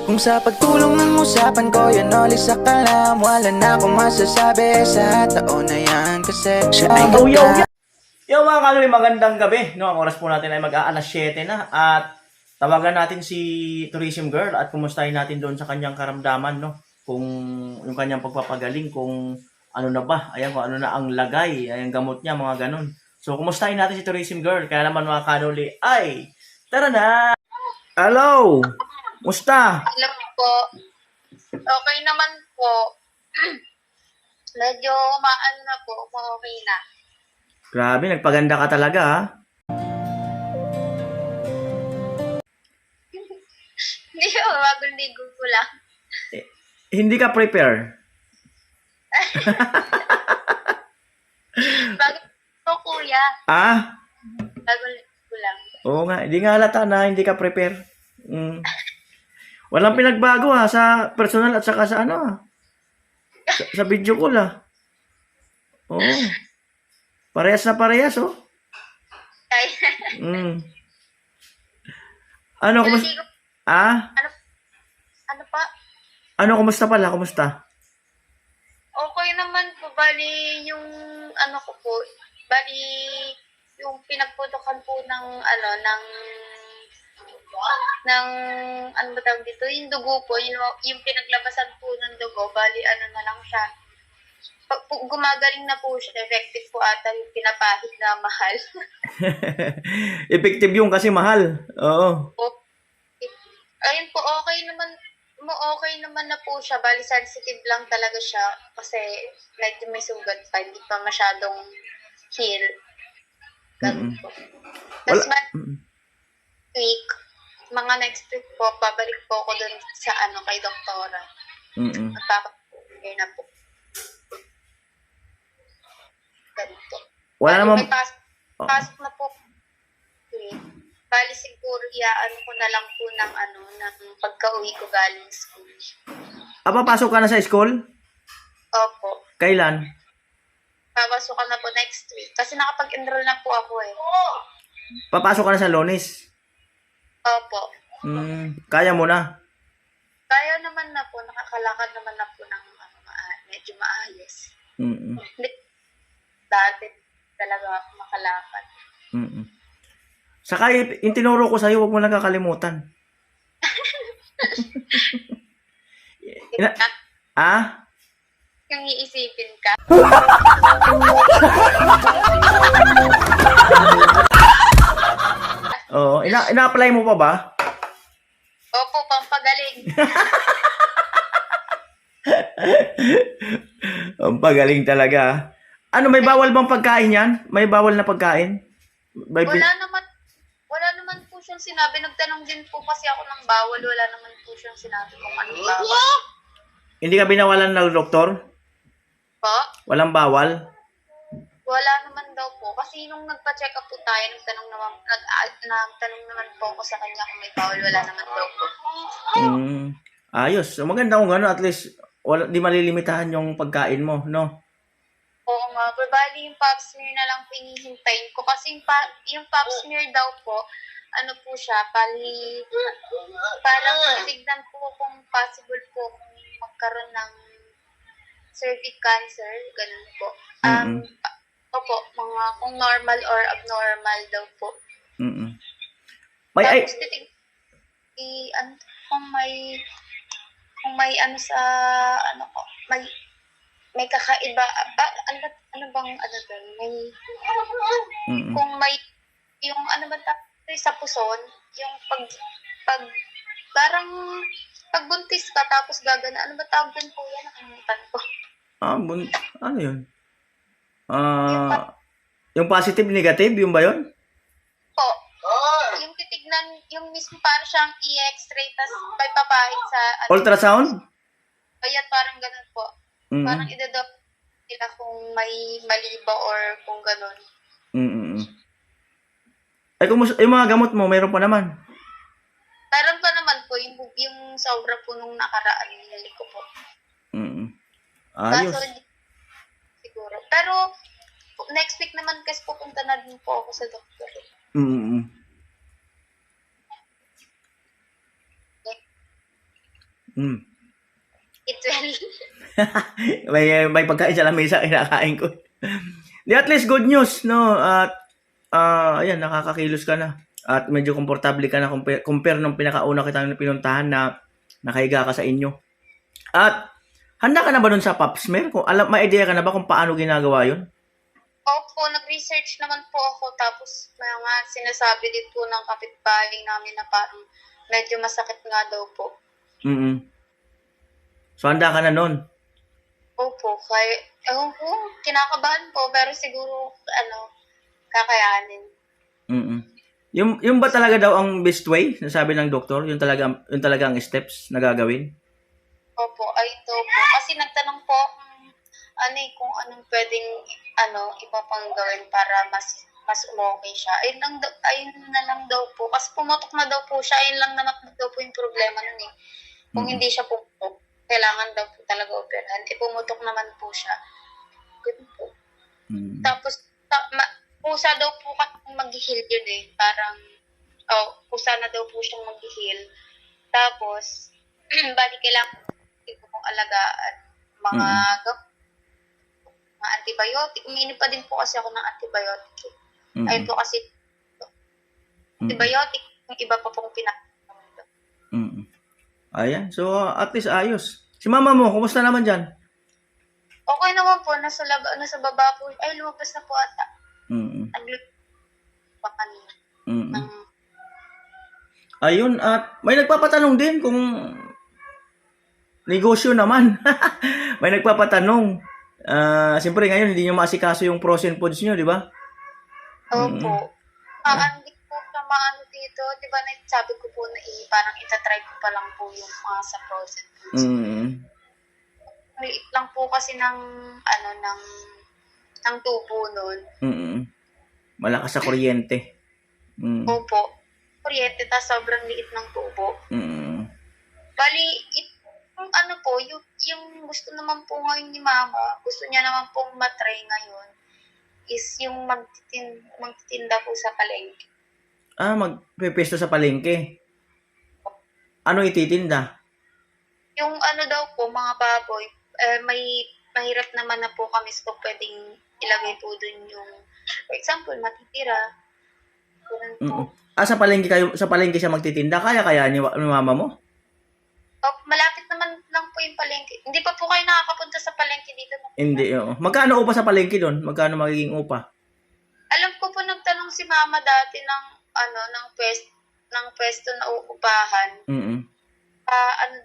Kung sa pagtulong ng usapan ko yun ulit sa kalam, wala na akong masasabi sa taon na yan. Kasi siya ay Yo mga kalori, magandang gabi. No, ang oras po natin ay mag-aalas 7 na. At tawagan natin si Tourism Girl at kumustahin natin doon sa kanyang karamdaman. No? Kung yung kanyang pagpapagaling, kung ano na ba, ayan, kung ano na ang lagay, ayan, gamot niya, mga ganun. So, kumustahin natin si Tourism Girl. Kaya naman mga kalori, ay, tara na! Hello! Musta? Alam po, okay naman po. Medyo maano na po, okay na. Grabe, nagpaganda ka talaga ha. Hindi po, bagong ligo ko lang. Hindi ka prepare. Bagong po, kuya. Ah? Bagong ligo ko lang. Oo nga, hindi nga halata na hindi ka prepare. Walang pinagbago ha sa personal at saka sa ano ha. Sa video call ha. Oo. Parehas na parehas oh. Ay, Ano, kumusta? ligo. Ah? Ano pa? Ano, kumusta pala? Kumusta? Okay naman po, bali yung ano ko po, bali yung pinagputukan po ng ano ba tawag dito, yung dugo po, yung pinaglabasan po ng dugo, bali ano na lang siya. Pag gumagaling na po siya, effective po ata yung pinapahid na mahal. Effective yung kasi mahal. Oo. Ayun po, okay naman na po siya. Bali, sensitive lang talaga siya kasi medyo may sugat pa, hindi pa masyadong heal. Ganun po. Tapos week, mga next week po, pabalik po ako dun sa kay doktora. Magpapapagay na po. Ganito. Wala Bali, namang... may pasok na po. Bali, siguro, iaan ko na lang po ng pagka-uwi ko galing school. papasok ka na sa school? Opo. Kailan? Papasok ka na po next week. Kasi nakapag-enroll na po ako eh. Papasok ka na sa Lunes? Opo. Kaya mo na? Kaya naman na po. Nakakalakad naman na po ng medyo maayos. Hindi. Dati talaga ako makalakad. Saka yung tinuro ko sa'yo, huwag mo lang kakalimutan. Yung iisipin ka. Oo. Ina-apply mo pa ba? Opo, pampagaling. Ang pagaling talaga. Ano, may bawal bang pagkain yan? May bawal na pagkain? Wala naman po siyang sinabi. Nagtanong din po kasi ako ng bawal. Wala naman po siyang sinabi kung anong bawal. Hindi ka binawalan ng doktor? Po? Walang bawal? Wala naman daw po. Kasi nung nagpa-check up po tayo, nagtanong naman po ako sa kanya kung may bawal. Wala naman daw po. Ayos. So, maganda kung gano'n. At least, di malilimitahan yung pagkain mo, no? Oo nga. Pero bali yung pap smear na lang pinihintayin ko. Kasi yung pap smear daw po, ano po siya, parang tignan po kung possible po kung magkaroon ng cervix cancer. Ganun po. Opo, mga kung normal or abnormal daw po. Tapos kung may may kakaiba, ano bang doon, kung may, yung sa puson, yung parang, pagbuntis ka, tapos gagana, ano ba tawag din po yan, nakalimutan ko. Ano yun? Yung positive, negative, yung ba yun? Po. Yung titignan, yung mismo parang siyang i-x-ray, tapos may papahid sa, ultrasound? Ayan, parang ganun po. Parang idadop nila kung may mali ba or kung ganun. Ay, kung yung mga gamot mo, mayroon pa naman? Meron pa naman po, yung sobra po nung nakaraan, nilili ko po. Ayos. Kaso, siguro. Pero, next week naman kasi pupunta na din po ako sa doktor. Mm. Mm. It will. may pagkain sa lamesa, kinakain ko. Di at least good news, no? At ayan, nakakakilos ka na. At medyo komportable ka na compare nung pinakauna kitang pinuntahan na nakahiga ka sa inyo. At handa ka na ba dun sa pap smear? Kung may idea ka na ba kung paano ginagawa yun? Opo, nag-research naman po ako. Tapos mga sinasabi din po ng kapitbahay namin na parang medyo masakit nga daw po. Mm. So handa ka na nun? Opo, kaya, kinakabahan po, pero siguro, kakayanin. Mm. Yung ba talaga daw ang best way, nasabi ng doktor? Yung talaga ang steps na gagawin? Opo, ay ito po. Kasi nagtanong po kung anong pwedeng, iba pang gawin para mas umokay siya. Ayun na lang daw po. Kasi pumutok na daw po siya. Ayun lang naman daw po yung problema nun eh. Kung hindi siya pumutok, kailangan daw po talaga operahan. Pumutok naman po siya. Good po. Tapos, pusa daw po kasi mag-heal yun eh. Parang, pusa na daw po siyang mag-heal. Tapos, bali kailangan kong alagaan. Mga antibiotic. Umiinip pa din po kasi ako ng antibiotic eh. Ayun po kasi, antibiotic, yung iba pa pong Ayan. So, at least ayos. Si mama mo, kumusta naman dyan? Okay naman po. Nasa baba po. Ay, lumabas na po ata. Pa kanina. Ayun, at may nagpapatanong din kung negosyo naman. May nagpapatanong. Siyempre ngayon, hindi nyo maasikaso yung frozen foods nyo, di ba? Opo. Hindi po siya maano dito. Di ba, sabi ko po na parang itatry ko pa lang po yung mga sa frozen foods. Maliit lang po kasi ng tubo nun. Malakas sa kuryente. Opo. Kuryente, tas sobrang liit ng tubo. Bali, yung gusto naman po ngayon ni mama, gusto niya naman pong matry ngayon, is yung magtitinda po sa palengke. Magpepesto sa palengke. Ano ititinda? Yung daw po, mga baboy, mahirap naman na po kami so pwedeng ilagay po dun yung, for example, matitira. Po. Sa palengke siya magtitinda? Kaya ni mama mo? Malapit naman lang po yung palengke. Hindi pa po kayo nakakapunta sa palengke dito? Hindi, oo. Magkano upa sa palengke doon? Magkano magiging upa? Alam ko po nagtanong si mama dati ng pwesto na uupahan.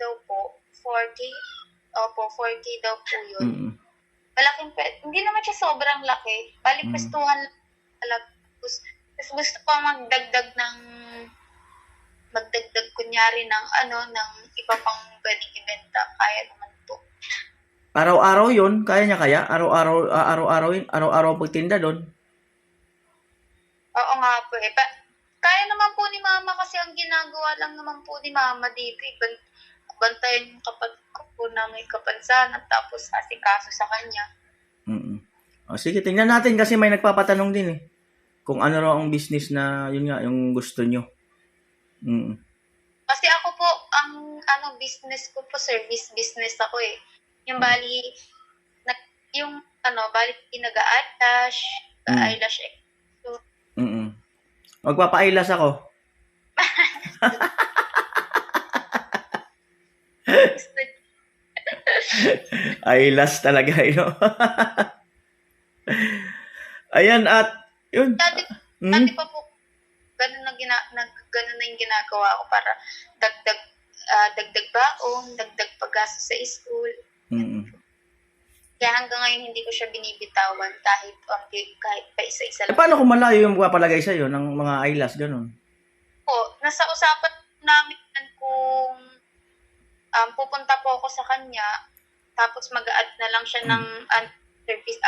Daw po, 4K? Opo, 4K daw po yun. Malaking hindi naman siya sobrang laki. Bali, pwestuhan lang. Tapos gusto ko magdagdag kunyari ng iba pang pwedeng ibenta. Kaya naman po. Araw-araw yun? Kaya niya kaya? Araw-araw pagtinda doon? Oo nga po eh. Kaya naman po ni mama kasi ang ginagawa lang naman po ni mama dito. Bantayan yung kapatid ko po na may kapansanan tapos asikaso sa kanya. Sige, tingnan natin kasi may nagpapatanong din eh. Kung ano raw ang business na yun nga, yung gusto nyo. Kasi ako po, ang business ko po, service business ako eh. Yung bali, pinag-a-eyelash, eyelash Magpapa-eyelash ako. Eyelash talaga, no? Ayan, at yun. Dati pa po, ganun na yung ginagawa ko para dagdag baon, dagdag pag-gasto sa school. Kaya hanggang ngayon hindi ko siya binibitawan kahit pa isa-isa lang. Paano kung malayo yung magpapalagay sa'yo ng mga eyelash, ganun? Nasa usapan namin kung pupunta po ako sa kanya, tapos mag-a-add na lang siya ng service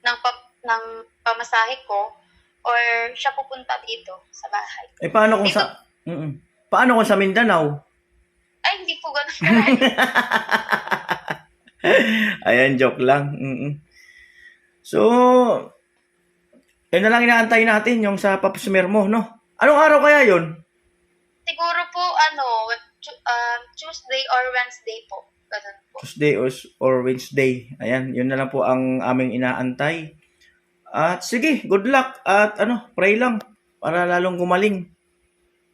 ng pamasahe ko, or siya pupunta dito sa bahay. Paano kung sa Mindanao? Ay, hindi po ganun. Ayan, joke lang. So, Yan na lang inaantay natin, yung sa pap smear mo, no? Anong araw kaya yun? Siguro po, Tuesday or Wednesday po. Ganun po. Tuesday or Wednesday. Ayan, yun na lang po ang aming inaantay. At sige, good luck. At pray lang para lalong gumaling.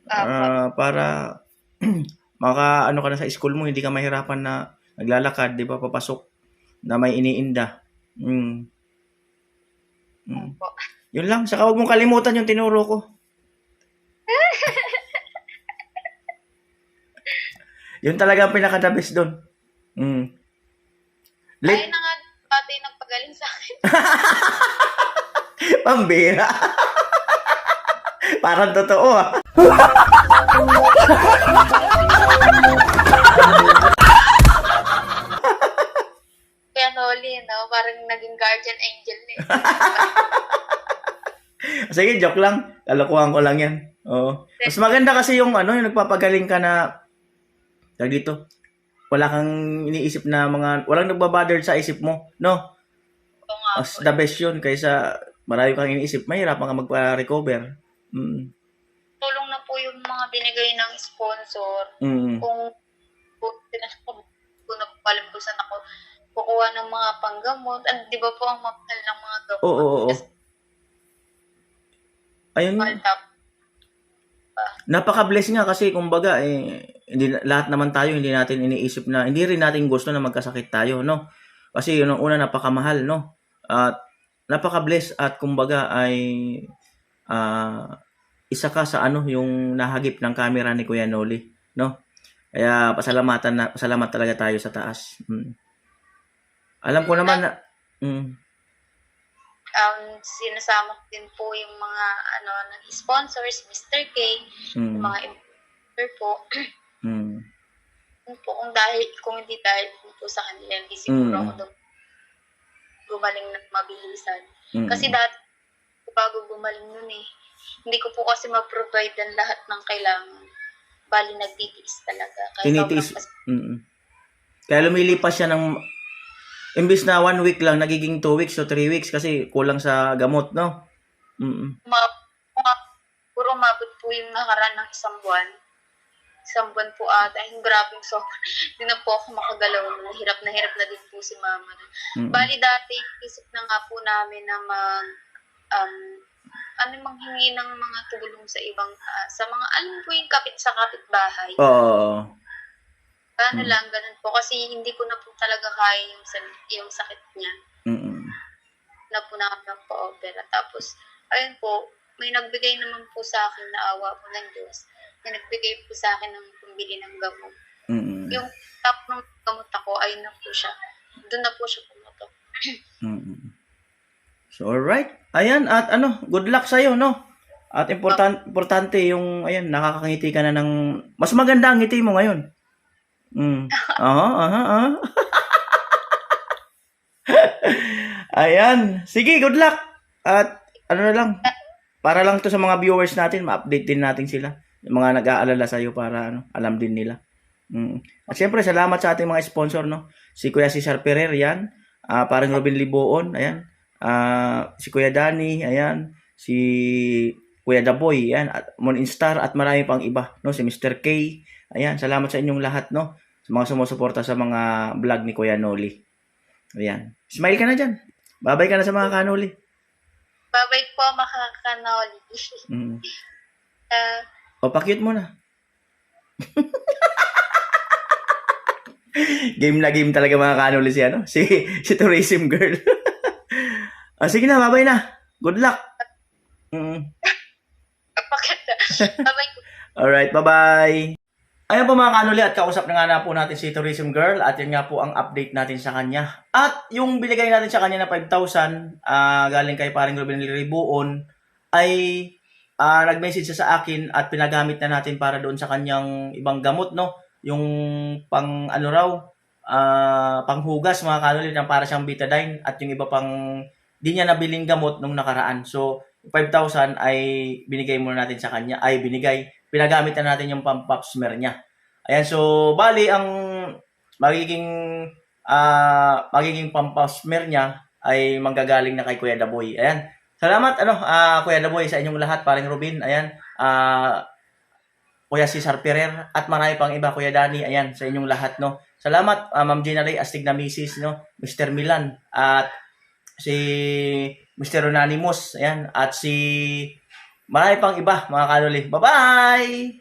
Para ka na sa school mo, hindi ka mahirapan na naglalakad, di ba, papasok na may iniinda. Po. Yun lang. Saka huwag mong kalimutan yung tinuro ko. Yun talaga ang pinaka-the best doon. Ayun na nga, pati nagpagaling sa akin. Pambira. Parang totoo ah. Kaya Noli, no? Parang naging guardian angel eh. Sige, joke lang. Kalokohan ko lang yan. Oo. Mas maganda kasi yung yung nagpapagaling ka na dito. Wala kang iniisip na walang nagbabother sa isip mo, no? Oo nga Mas po. the best yun kaysa marami kang iniisip, mahirapan ka magpa-recover. Tulong na po yung mga binigay ng sponsor. Mm. Kung nagpapalam po saan ako kukuha ng mga panggamot. Di ba po ang mahal ng mga gamot? Oo. Kasi Ayun. mahal tap. Napaka-bless nga kasi kumbaga lahat naman tayo hindi natin iniisip na hindi rin natin gusto na magkasakit tayo, no? Kasi yun ang una, napakamahal, no? At napaka-bless at kumbaga ay isa ka sa yung nahagip ng camera ni Kuya Noli, no? Kaya pasalamat talaga tayo sa taas. Alam ko naman na Sinasama ko din po yung mga sponsors, Mr. K, yung mga sponsor po. Yun po, kung hindi dahil po sa kanila, hindi siguro ako gumaling ng mabilisan. Kasi dati, bago gumaling nun hindi ko po kasi ma-provide ang lahat ng kailangan. Bali, nagtitiis talaga. tinitiis. Kaya lumilipas siya ng imbis na 1 week lang, nagiging 2 weeks o 3 weeks kasi kulang sa gamot, no? Puro umabot po yung nakaraan ng isang buwan. Isang buwan po ata. Yung grabing sobrang. Hindi na po ako makagalaw. Hirap na din po si mama. Bali dati, isip na nga po namin na manghingi ng mga tulong sa ibang, sa mga, alam po yung kapitbahay. Oo. Ganun po. Kasi hindi ko na po talaga kaya yung sakit niya. Na po nakapag-opera. Tapos, ayun po, may nagbigay naman po sa akin na awa po ng Diyos. May nagbigay po sa akin ng pambili ng gamot. Yung top ng gamot ako, ayun na po siya. Doon na po siya pumutok. So, alright. Ayan, at good luck sa'yo, no? At importante yung, nakakangiti ka na ng, mas maganda ang ngiti mo ngayon. Ayan. Sige, good luck. At na lang, para lang to sa mga viewers natin, ma-update din natin sila. Yung mga nag-aalala sa'yo para alam din nila. At syempre, salamat sa ating mga sponsor, no? Si Kuya Cesar Ferrer, yan. Parang Robin Liboon, ayan. Si Kuya Danny, ayan. Si Kuya Daboy, ayan. At Moninstar at marami pang iba, no? Si Mr. K, ayan. Salamat sa inyong lahat, no? Sa mga sumusuporta sa mga vlog ni Kuya Noli. Ayan. Smile ka na dyan. Babay ka na sa mga kanoli. Babay po, makakanoli. Pakute mo na. Game na game talaga mga kanoli si Tourism Girl. Sige na, babay na. Good luck. Babay po. Alright, bye-bye. Ayan po mga kanuli, at kausap na nga po natin si Tourism Girl at yun nga po ang update natin sa kanya. At yung binigay natin sa kanya na 5,000 galing kay paring Ruben Liboon ay nag-message siya sa akin at pinagamit na natin para doon sa kanyang ibang gamot, no? Yung pang panghugas mga kanuli, na para siyang betadine at yung iba pang di niya nabiling gamot nung nakaraan. So 5,000 ay binigay muna natin sa kanya, pinagamit na natin yung pump smear niya. Ayan, so bali ang magiging pump smear niya ay manggagaling na kay Kuya Daboy. Ayan. Salamat, Kuya Daboy, sa inyong lahat, paring Rubin, ayan, Kuya Cesar Ferrer, at marami pang iba, Kuya Dani, ayan, sa inyong lahat, no. Salamat, Ma'am Gina Ray, Astig na Misis, no, Mr. Milan, at si Mr. Anonymous, ayan, at si marami pang iba, mga kaluli. Bye-bye!